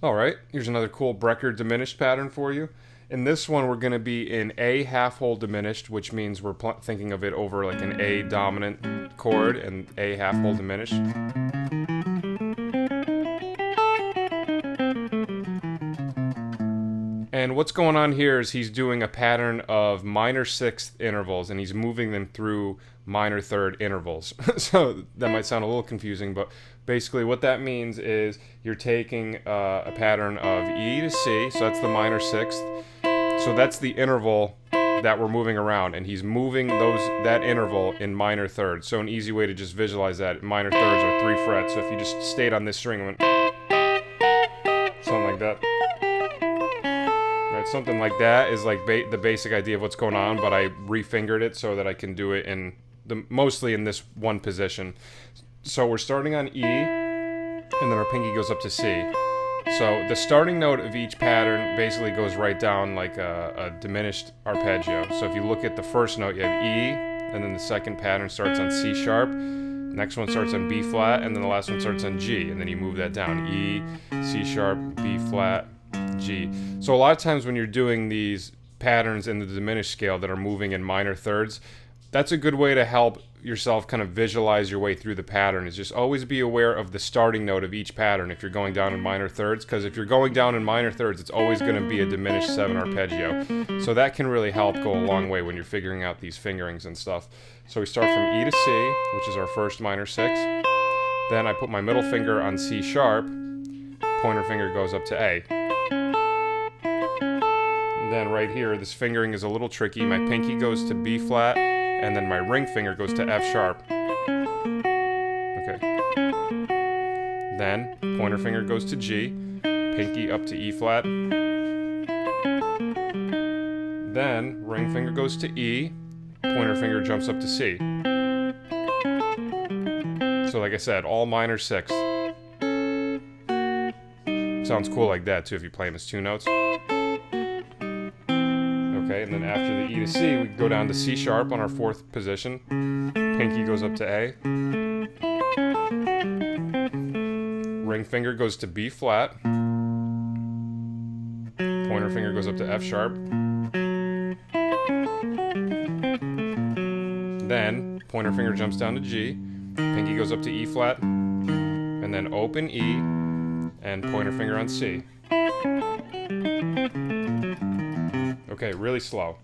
All right, here's another cool Brecker diminished pattern for you. In this one, we're going to be in A half hole diminished, which means we're thinking of it over like an A dominant chord and A half hole diminished. And what's going on here is he's doing a pattern of minor sixth intervals and he's moving them through minor third intervals. So that might sound a little confusing, but basically what that means is you're taking a pattern of E to C, so that's the minor sixth. So that's the interval that we're moving around, and he's moving that interval in minor thirds. So an easy way to just visualize that, minor thirds are 3 frets. So if you just stayed on this string and went something like that. Right, something like that is like the basic idea of what's going on, but I refingered it so that I can do it in mostly in this one position. So we're starting on E, and then our pinky goes up to C. So the starting note of each pattern basically goes right down like a diminished arpeggio. So if you look at the first note, you have E, and then the second pattern starts on C sharp. Next one starts on B flat, and then the last one starts on G, and then you move that down. E, C sharp, B flat, G. So a lot of times when you're doing these patterns in the diminished scale that are moving in minor thirds, that's a good way to help yourself kind of visualize your way through the pattern, is just always be aware of the starting note of each pattern if you're going down in minor thirds, because if you're going down in minor thirds, it's always going to be a diminished 7 arpeggio. So that can really help go a long way when you're figuring out these fingerings and stuff. So we start from E to C, which is our first minor 6. Then I put my middle finger on C sharp, pointer finger goes up to A. And then right here, this fingering is a little tricky. My pinky goes to B flat, and then my ring finger goes to F sharp. Okay. Then pointer finger goes to G, pinky up to E flat. Then ring finger goes to E, pointer finger jumps up to C. So like I said, all minor sixths. Sounds cool like that too if you play them as 2 notes. Okay, and then after the E to C, we go down to C sharp on our 4th position. Pinky goes up to A. Ring finger goes to B flat. Pointer finger goes up to F sharp. Then pointer finger jumps down to G. Pinky goes up to E flat. And then open E and pointer finger on C. Okay, really slow.